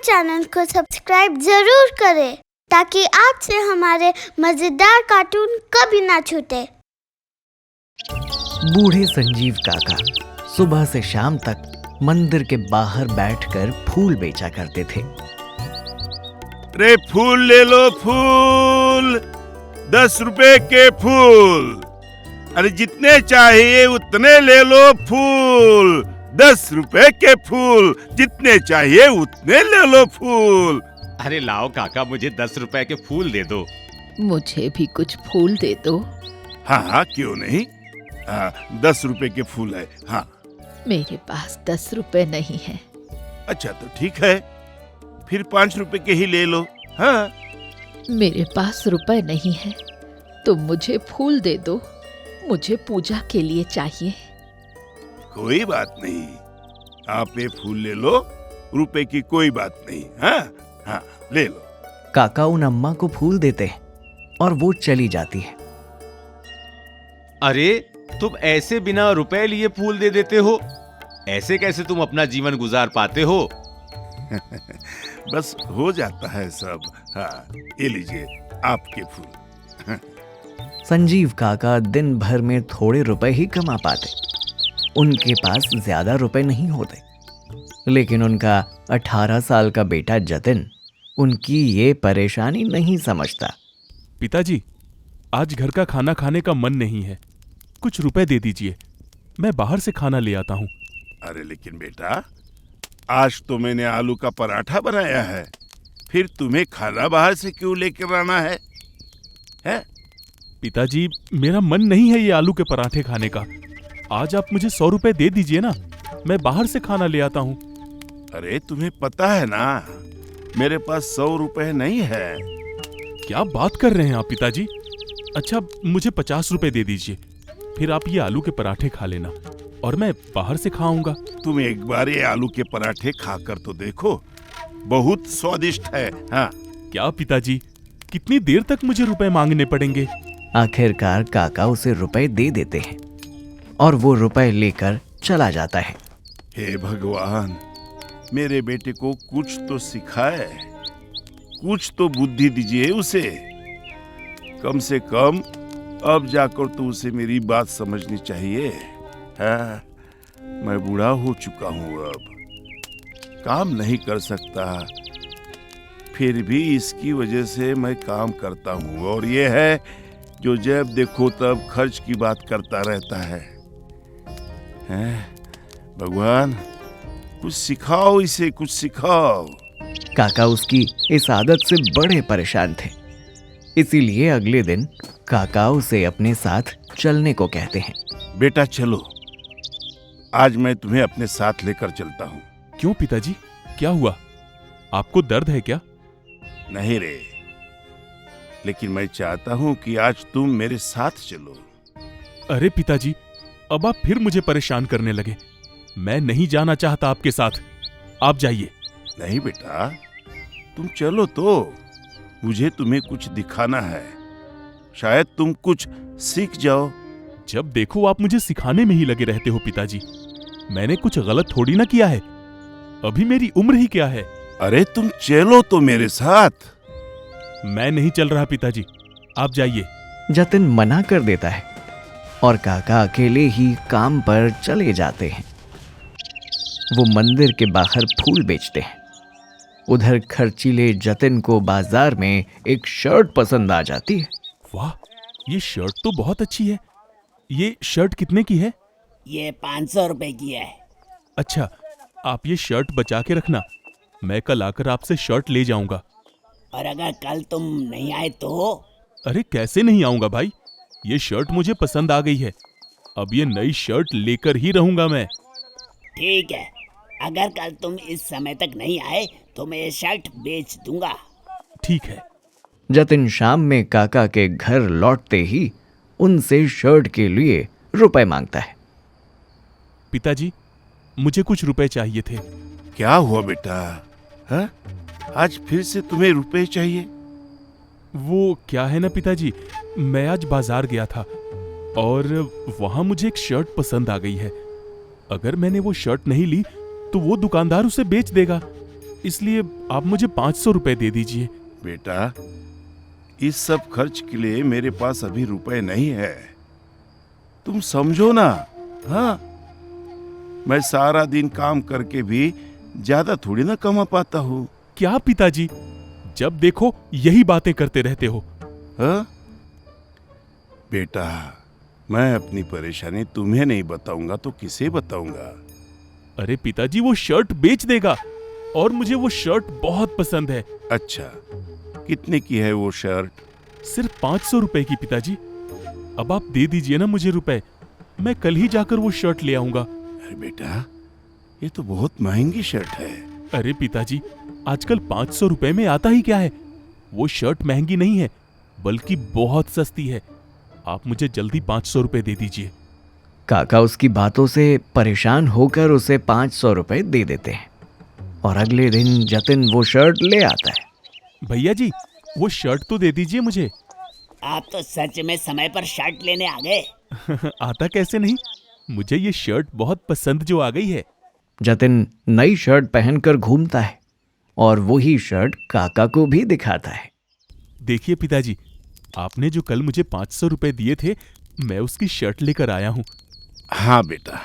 Channel को subscribe जरूर करें ताकि आपसे हमारे मजेदार कार्टून कभी ना छूटे। बूढ़े संजीव काका सुबह से शाम तक मंदिर के बाहर बैठकर फूल बेचा करते थे। रे फूल ले लो, फूल 10 रुपए के फूल। अरे जितने चाहिए उतने ले लो फूल। 10 रुपए के फूल, जितने चाहिए उतने ले लो फूल। अरे लाओ काका, मुझे 10 रुपए के फूल दे दो। मुझे भी कुछ फूल दे दो। हाँ, क्यों नहीं। 10 रुपए के फूल है। हाँ, मेरे पास 10 रुपए नहीं है। अच्छा तो ठीक है, फिर 5 रुपए के ही ले लो। हाँ, मेरे पास रुपए नहीं है तो मुझे फूल दे दो, मुझे पूजा के लिए चाहिए। कोई बात नहीं, आप ये फूल ले लो, रुपए की कोई बात नहीं। हाँ हाँ, ले लो। काका उन अम्मा को फूल देते हैं और वो चली जाती है। अरे तुम ऐसे बिना रुपए लिए फूल दे देते हो? ऐसे कैसे तुम अपना जीवन गुजार पाते हो? बस हो जाता है सब। हाँ, ये लीजिए आपके फूल। संजीव काका दिन भर में थोड़े रुपए ही कमा पाते। उनके पास ज्यादा रुपए नहीं होते, लेकिन उनका 18 साल का बेटा जतिन उनकी ये परेशानी नहीं समझता। पिताजी, आज घर का खाना खाने का मन नहीं है, कुछ रुपए दे दीजिए, मैं बाहर से खाना ले आता हूँ। अरे लेकिन बेटा, आज तो मैंने आलू का पराठा बनाया है, फिर तुम्हें खाना बाहर से क्यों लेकर आना है? पिताजी, मेरा मन नहीं है ये आलू के पराठे खाने का। आज आप मुझे 100 रुपए दे दीजिए ना, मैं बाहर से खाना ले आता हूँ। अरे तुम्हें पता है ना, मेरे पास 100 रुपए नहीं है। क्या बात कर रहे हैं आप पिताजी? अच्छा, मुझे 50 रुपए दे दीजिए, फिर आप ये आलू के पराठे खा लेना और मैं बाहर से खाऊंगा। तुम एक बार ये आलू के पराठे खाकर तो देखो, बहुत स्वादिष्ट है। हाँ। क्या पिताजी, कितनी देर तक मुझे रुपए मांगने पड़ेंगे? आखिरकार काका उसे रुपए दे देते हैं और वो रुपए लेकर चला जाता है। हे भगवान, मेरे बेटे को कुछ तो सिखाए, कुछ तो बुद्धि दीजिए उसे। कम से कम अब जाकर तो उसे मेरी बात समझनी चाहिए। हाँ, मैं बूढ़ा हो चुका हूँ, अब काम नहीं कर सकता, फिर भी इसकी वजह से मैं काम करता हूँ, और ये है जो जब देखो तब खर्च की बात करता रहता है। भगवान, कुछ सिखाओ इसे, कुछ सिखाओ। काका उसकी इस आदत से बड़े परेशान थे, इसीलिए अगले दिन काका उसे अपने साथ चलने को कहते हैं। बेटा चलो, आज मैं तुम्हें अपने साथ लेकर चलता हूँ। क्यों पिताजी, क्या हुआ? आपको दर्द है क्या? नहीं रे, लेकिन मैं चाहता हूँ कि आज तुम मेरे साथ चलो। अरे पिताजी, अब आप फिर मुझे परेशान करने लगे। मैं नहीं जाना चाहता आपके साथ, आप जाइए। नहीं बेटा, तुम चलो तो, मुझे तुम्हें कुछ दिखाना है, शायद तुम कुछ सीख जाओ। जब देखो आप मुझे सिखाने में ही लगे रहते हो पिताजी। मैंने कुछ गलत थोड़ी ना किया है, अभी मेरी उम्र ही क्या है। अरे तुम चलो तो मेरे साथ। मैं नहीं चल रहा पिताजी, आप जाइए। जतिन मना कर देता है और काका अकेले ही काम पर चले जाते हैं। वो मंदिर के बाहर फूल बेचते हैं। उधर खर्चीले जतिन को बाजार में एक शर्ट पसंद आ जाती है। वाह, ये शर्ट तो बहुत अच्छी है। ये शर्ट कितने की है? ये 500 रुपए की है। अच्छा, आप ये शर्ट बचा के रखना, मैं कल आकर आपसे शर्ट ले जाऊंगा। और अगर कल तुम नहीं आए तो? अरे कैसे नहीं आऊंगा भाई, ये शर्ट मुझे पसंद आ गई है, अब ये नई शर्ट लेकर ही रहूंगा मैं। ठीक है, अगर कल तुम इस समय तक नहीं आए तो मैं ये शर्ट बेच दूंगा। ठीक है। जतिन शाम में काका के घर लौटते ही उनसे शर्ट के लिए रुपए मांगता है। पिताजी, मुझे कुछ रुपए चाहिए थे। क्या हुआ बेटा? हाँ? आज फिर से तुम्हें रुपए चाहिए? वो क्या है ना पिताजी, मैं आज बाजार गया था और वहां मुझे एक शर्ट पसंद आ गई है। अगर मैंने वो शर्ट नहीं ली तो वो दुकानदार उसे बेच देगा। इसलिए आप मुझे 500 रुपए दे दीजिए। बेटा, इस सब खर्च के लिए मेरे पास अभी रुपए नहीं है, तुम समझो ना। हाँ, मैं सारा दिन काम करके भी ज्यादा थोड़ी ना कमा पाता हूँ। क्या पिताजी, जब देखो यही बातें करते रहते हो। हाँ? बेटा, मैं अपनी परेशानी तुम्हें नहीं बताऊंगा तो किसे बताऊंगा? अरे पिताजी, वो शर्ट बेच देगा और मुझे वो शर्ट बहुत पसंद है। अच्छा, कितने की है वो शर्ट? सिर्फ 500 रुपए की पिताजी। अब आप दे दीजिए ना मुझे रुपए, मैं कल ही जाकर वो शर्ट ले आऊंगा। अरे बेटा, ये तो बहुत महंगी शर्ट है। अरे पिताजी, आजकल 500 रुपए में आता ही क्या है। वो शर्ट महंगी नहीं है, बल्कि बहुत सस्ती है। आप मुझे जल्दी 500 रुपए दे दीजिए। काका उसकी बातों से परेशान होकर उसे 500 रुपए दे देते हैं और अगले दिन जतिन वो शर्ट ले आता है। भैया जी, वो शर्ट तो दे दीजिए मुझे। आप तो सच में समय पर शर्ट लेने आ गए। आता कैसे नहीं, मुझे ये शर्ट बहुत पसंद जो आ गई है। जतिन नई शर्ट पहनकर घूमता है और वही शर्ट काका को भी दिखाता है। देखिए पिताजी, आपने जो कल मुझे 500 रुपए दिए थे, मैं उसकी शर्ट लेकर आया हूँ। हाँ बेटा,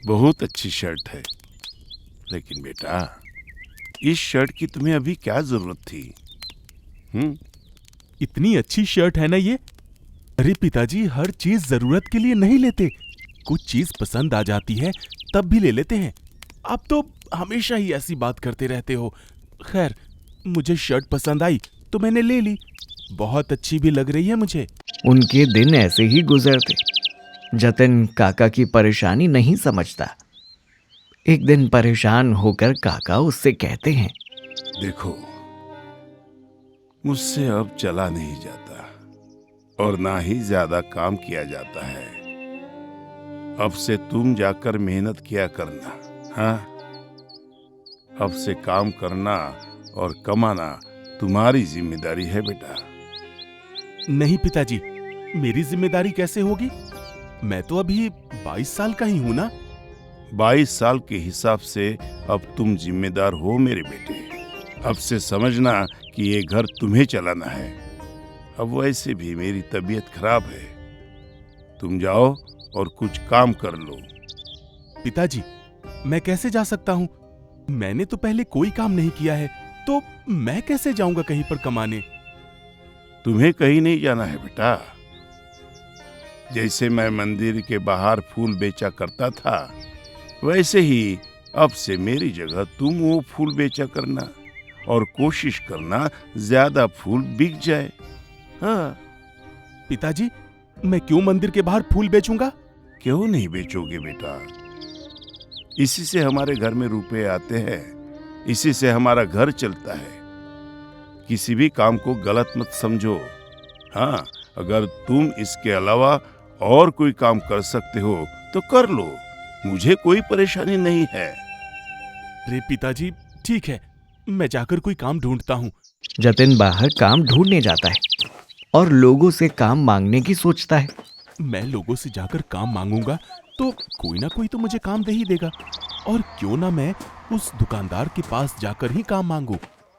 बहुत अच्छी शर्ट है, लेकिन बेटा इस शर्ट की तुम्हें अभी क्या जरूरत थी? इतनी अच्छी शर्ट है ना ये। अरे पिताजी, हर चीज जरूरत के लिए नहीं लेते, कुछ चीज पसंद आ जाती है तब भी ले लेते हैं। आप तो हमेशा ही ऐसी बात करते रहते हो। खैर, मुझे शर्ट पसंद आई तो मैंने ले ली, बहुत अच्छी भी लग रही है मुझे। उनके दिन ऐसे ही गुजरते। जतिन काका की परेशानी नहीं समझता। एक दिन परेशान होकर काका उससे कहते हैं, देखो, मुझसे अब चला नहीं जाता और ना ही ज्यादा काम किया जाता है। अब से तुम जाकर मेहनत किया करना। हाँ, अब से काम करना और कमाना तुम्हारी जिम्मेदारी है बेटा। नहीं पिताजी, मेरी जिम्मेदारी कैसे होगी? मैं तो अभी 22 साल का ही हूं ना। 22 साल के हिसाब से अब तुम जिम्मेदार हो मेरे बेटे। अब से समझना कि ये घर तुम्हें चलाना है। अब वैसे भी मेरी तबीयत खराब है, तुम जाओ और कुछ काम कर लो। पिताजी, मैं कैसे जा सकता हूँ? मैंने तो पहले कोई काम नहीं किया है, तो मैं कैसे जाऊंगा कहीं पर कमाने? तुम्हें कहीं नहीं जाना है बेटा। जैसे मैं मंदिर के बाहर फूल बेचा करता था, वैसे ही अब से मेरी जगह तुम वो फूल बेचा करना और कोशिश करना ज्यादा फूल बिक जाए। हाँ। पिताजी, मैं क्यों मंदिर के बाहर फूल बेचूंगा? क्यों नहीं बेचोगे बेटा? इसी से हमारे घर में रुपए आते हैं, इसी से हमारा घर चलता है। किसी भी काम को गलत मत समझो। हाँ, अगर तुम इसके अलावा और कोई काम कर सकते हो तो कर लो, मुझे कोई परेशानी नहीं है। अरे पिताजी, ठीक है, मैं जाकर कोई काम ढूंढता हूँ। जतिन बाहर काम ढूंढने जाता है और लोगों से काम मांगने की सोचता है। मैं लोगों से जाकर काम मांगूंगा तो कोई ना कोई तो मुझे काम दे ही देगा। और क्यों ना मैं उस दुकानदार के पास जाकर ही काम मांगू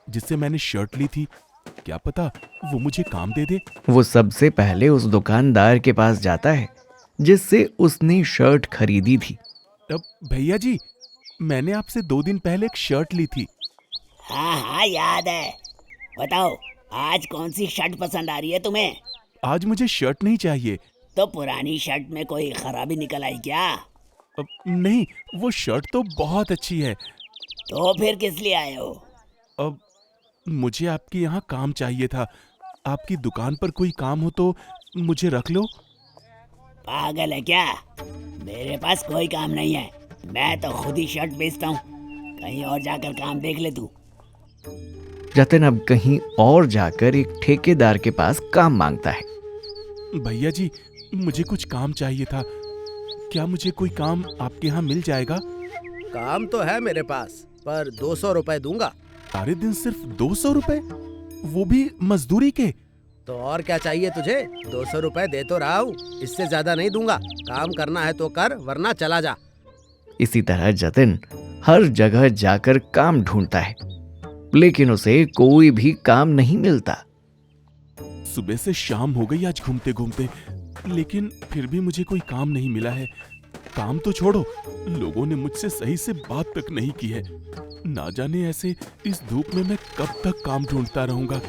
जिससे मैंने शर्ट ली थी। क्या पता वो मुझे काम दे दे। वो सबसे पहले उस दुकानदार के पास जाता है जिससे उसने शर्ट खरीदी थी। अब भैया जी, मैंने आपसे 2 दिन पहले एक शर्ट ली थी। हाँ हाँ, याद है। बताओ, आज कौन सी शर्ट पसंद आ रही है तुम्हें? आज मुझे शर्ट नहीं चाहिए। तो पुरानी शर्ट में कोई खराबी निकल आई क्या? अब नहीं, वो शर्ट तो बहुत अच्छी है। तो फिर किस लिए आए हो? अब मुझे आपके यहाँ काम चाहिए था। आपकी दुकान पर कोई काम हो तो मुझे रख लो। पागल है क्या? मेरे पास कोई काम नहीं है, मैं तो खुद ही शर्ट बेचता हूँ। कहीं और जाकर काम देख ले तू। जतिन अब कहीं और जाकर एक ठेकेदार के पास काम मांगता है। भैया जी, मुझे कुछ काम चाहिए था। क्या मुझे कोई काम आपके यहाँ मिल जाएगा? काम तो है मेरे पास, पर 200 रुपए दूंगा। सारे दिन सिर्फ 200 रुपए, वो भी मजदूरी के? तो और क्या चाहिए तुझे? 200 रुपए दे तो रहा हूँ, इससे ज्यादा नहीं दूंगा। काम करना है तो कर, वरना चला जा। इसी तरह जतिन हर जगह जाकर काम ढूंढता है लेकिन उसे कोई भी काम नहीं मिलता। सुबह से शाम हो गई आज घूमते घूमते, लेकिन फिर भी मुझे कोई काम नहीं मिला है। काम तो छोड़ो, लोगों ने मुझसे सही से बात तक नहीं की है। ना जाने ऐसे इस धूप में मैं कब तक काम ढूंढता रहूंगा।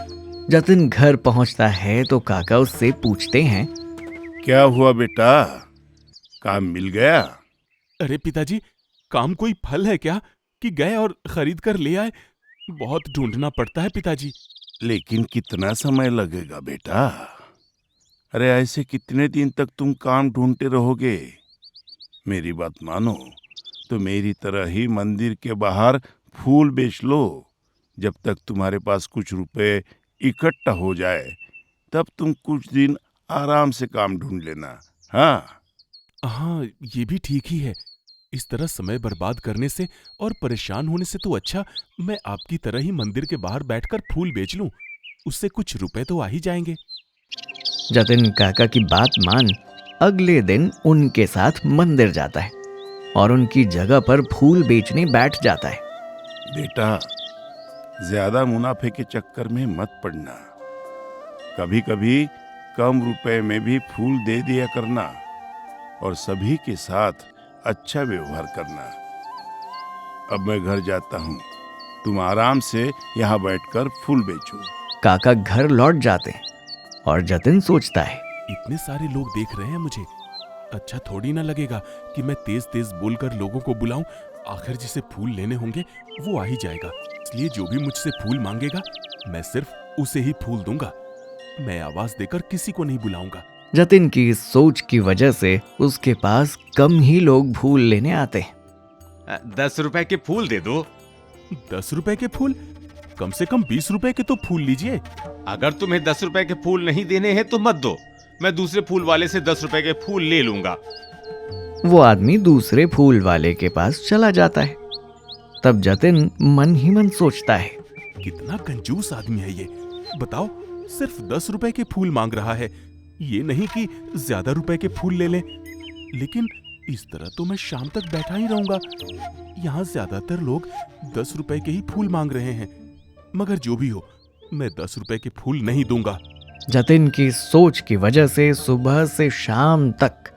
जतिन घर पहुंचता है तो काका उससे पूछते हैं, क्या हुआ बेटा, काम मिल गया? अरे पिताजी, काम कोई फल है क्या कि गए और खरीद कर ले आए? बहुत ढूंढना पड़ता है पिताजी। लेकिन कितना समय लगेगा बेटा? अरे ऐसे कितने दिन तक तुम काम ढूंढते रहोगे? मेरी बात मानो तो मेरी तरह ही मंदिर के बाहर फूल बेच लो। जब तक तुम्हारे पास कुछ रुपए इकट्ठा हो जाए तब तुम कुछ दिन आराम से काम ढूंढ लेना। हाँ, ये भी ठीक ही है। इस तरह समय बर्बाद करने से और परेशान होने से तो अच्छा मैं आपकी तरह ही मंदिर के बाहर बैठकर फूल बेच लूं। उससे कुछ रुपए तो आ ही जाएंगे। जतिन काका की बात मान अगले दिन उनके साथ मंदिर जाता है और उनकी जगह पर फूल बेचने बैठ जाता है। बेटा, ज्यादा मुनाफे के चक्कर में मत पड़ना। कभी कभी कम रुपए में भी फूल दे दिया करना और सभी के साथ अच्छा व्यवहार करना। अब मैं घर जाता हूँ, तुम आराम से यहाँ बैठकर फूल बेचो। काका घर लौट जाते हैं और जतिन सोचता है, इतने सारे लोग देख रहे हैं मुझे, अच्छा थोड़ी ना लगेगा कि मैं तेज तेज बोलकर लोगों को बुलाऊं। आखिर जिसे फूल लेने होंगे वो आ ही जाएगा। इसलिए जो भी मुझसे फूल मांगेगा मैं सिर्फ उसे ही फूल दूंगा। मैं आवाज देकर किसी को नहीं बुलाऊंगा। जतिन की इस सोच की वजह से उसके पास कम ही लोग फूल लेने आते हैं। 10 रुपए के फूल दे दो। 10 रुपए के फूल? कम से कम 20 रुपए के तो फूल लीजिए। अगर तुम्हें 10 रुपए के फूल नहीं देने हैं तो मत दो, मैं दूसरे फूल वाले से 10 रुपए के फूल ले लूंगा। वो आदमी दूसरे फूल वाले के पास चला जाता है। तब जतिन मन ही मन सोचता है, कितना कंजूस आदमी है ये। बताओ, सिर्फ 10 रुपए के फूल मांग रहा है, ये नहीं कि ज्यादा रुपए के फूल ले ले। लेकिन इस तरह तो मैं शाम तक बैठा ही रहूंगा। यहाँ ज्यादातर लोग 10 रुपए के ही फूल मांग रहे हैं। मगर जो भी हो, मैं 10 रुपए के फूल नहीं दूंगा। जतिन की सोच की वजह से सुबह से शाम तक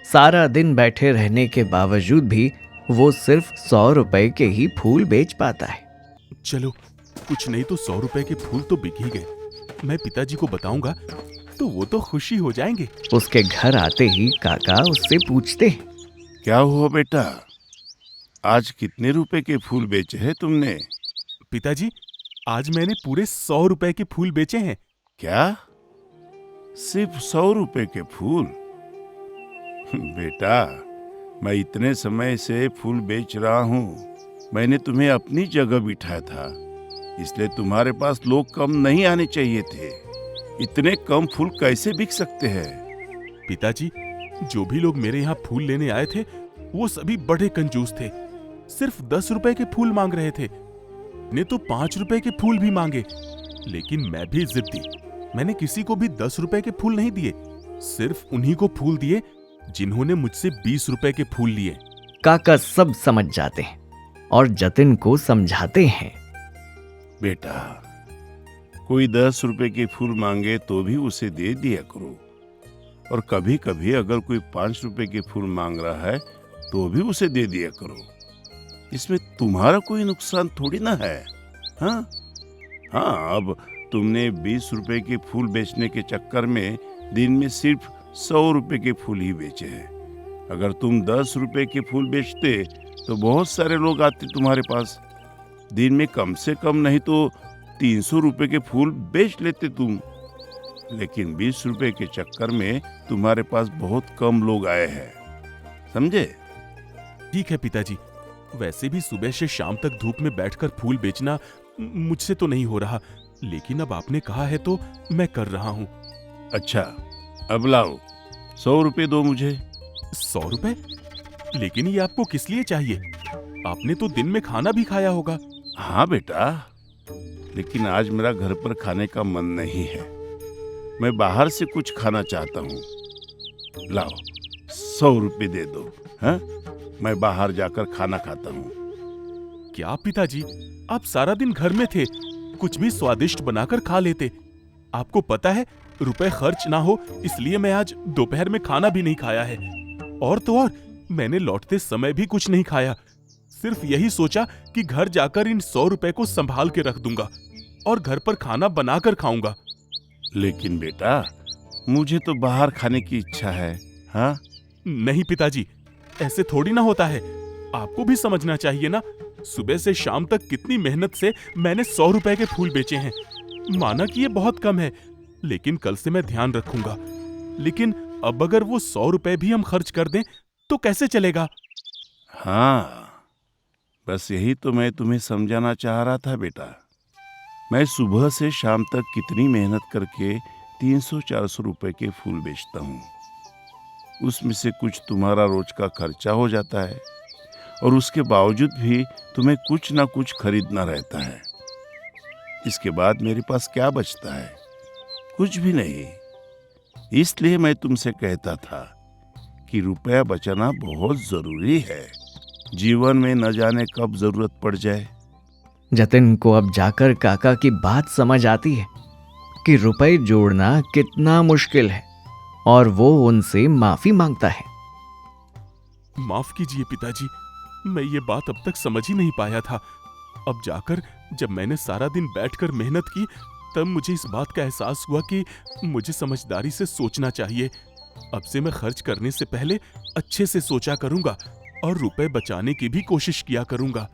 सारा दिन बैठे रहने के बावजूद भी वो सिर्फ 100 रुपए के ही फूल बेच पाता है। चलो, कुछ नहीं तो 100 रुपए के फूल तो बिक ही गए। मैं पिताजी को बताऊंगा तो वो तो खुशी हो जाएंगे। उसके घर आते ही काका उससे पूछते हैं, क्या हुआ बेटा, आज कितने रुपए के फूल बेचे हैं तुमने? पिताजी, आज मैंने पूरे 100 रुपए के फूल बेचे हैं। क्या, सिर्फ 100 रुपए के फूल? बेटा, मैं इतने समय से फूल बेच रहा हूँ। मैंने तुम्हें अपनी जगह बिठाया था, इसलिए तुम्हारे पास लोग कम नहीं आने चाहिए थे। इतने कम फूल कैसे बिक सकते हैं? पिताजी, जो भी लोग मेरे यहाँ फूल लेने आए थे वो सभी बड़े कंजूस थे। सिर्फ 10 रुपए के फूल मांग रहे थे। ने तो 5 रुपए के फूल भी मांगे, लेकिन मैं भी जिद्दी। मैंने किसी को भी 10 रुपए के फूल नहीं दिए, सिर्फ उन्हीं को फूल दिए जिन्होंने मुझसे 20 रुपए के फूल लिए। काका सब समझ जाते हैं और जतिन को समझाते हैं, बेटा, कोई 10 रुपए के फूल मांगे तो भी उसे दे दिया करो, और कभी कभी अगर कोई 5 रुपए के फूल मांग रहा है तो भी उसे दे दिया करो। इसमें तुम्हारा कोई नुकसान थोड़ी ना है। हाँ, अब तुमने 20 रुपए के फूल बेचने के चक्कर में दिन में सिर्फ 100 रुपए के फूल ही बेचे हैं। अगर तुम 10 रुपए के फूल बेचते तो बहुत सारे लोग आते तुम्हारे पास। दिन में कम से कम नहीं तो 300 रुपए के फूल बेच लेते तुम। लेकिन 20 रुपए के चक्कर में तुम्हारे पास बहुत कम लोग आए हैं, समझे? ठीक है पिताजी, वैसे भी सुबह से शाम तक धूप में बैठकर फूल बेचना मुझसे तो नहीं हो रहा, लेकिन अब आपने कहा है तो मैं कर रहा हूँ। अच्छा, अब लाओ 100 रुपए दो मुझे। 100 रुपए? लेकिन ये आपको किस लिए चाहिए? आपने तो दिन में खाना भी खाया होगा। हाँ बेटा, लेकिन आज मेरा घर पर खाने का मन नहीं है। मैं बाहर से कुछ खाना चाहता हूँ। लाओ 100 रुपए दे दो। हाँ, मैं बाहर जाकर खाना खाता हूँ। क्या पिताजी, आप सारा दिन घर में थे, कुछ भी स्वादिष्ट बनाकर खा लेते। आपको पता है रुपए खर्च ना हो इसलिए मैं आज दोपहर में खाना भी नहीं खाया है। और तो और मैंने लौटते समय भी कुछ नहीं खाया, सिर्फ यही सोचा कि घर जाकर इन 100 रुपए को संभाल के रख दूंगा और घर पर खाना बनाकर खाऊंगा। लेकिन बेटा, मुझे तो बाहर खाने की इच्छा है। हाँ, नहीं पिताजी, ऐसे थोड़ी ना होता है, आपको भी समझना चाहिए ना। सुबह से शाम तक कितनी मेहनत से मैंने 100 रुपए के फूल बेचे हैं। माना कि ये बहुत कम है, लेकिन कल से मैं ध्यान रखूंगा। लेकिन अब अगर वो 100 रुपए भी हम खर्च कर दें तो कैसे चलेगा? हाँ, बस यही तो मैं तुम्हें समझाना चाह रहा था बेटा। मैं सुबह से शाम तक कितनी मेहनत करके 300-400 रुपए के फूल बेचता हूँ। उसमें से कुछ तुम्हारा रोज का खर्चा हो जाता है और उसके बावजूद भी तुम्हें कुछ ना कुछ खरीदना रहता है। इसके बाद मेरे पास क्या बचता है? कुछ भी नहीं। इसलिए मैं तुमसे कहता था कि रुपया बचाना बहुत जरूरी है। जीवन में न जाने कब जरूरत पड़ जाए। जतिन को अब जाकर काका की बात समझ आती है कि रुपए जोड़ना कितना मुश्किल है और वो उनसे माफी मांगता है। माफ कीजिए पिताजी, मैं ये बात अब तक समझ ही नहीं पाया था। अब जाकर जब मैंने सारा दिन बैठकर मेहनत की तब मुझे इस बात का एहसास हुआ कि मुझे समझदारी से सोचना चाहिए। अब से मैं खर्च करने से पहले अच्छे से सोचा करूंगा और रुपए बचाने की भी कोशिश किया करूंगा।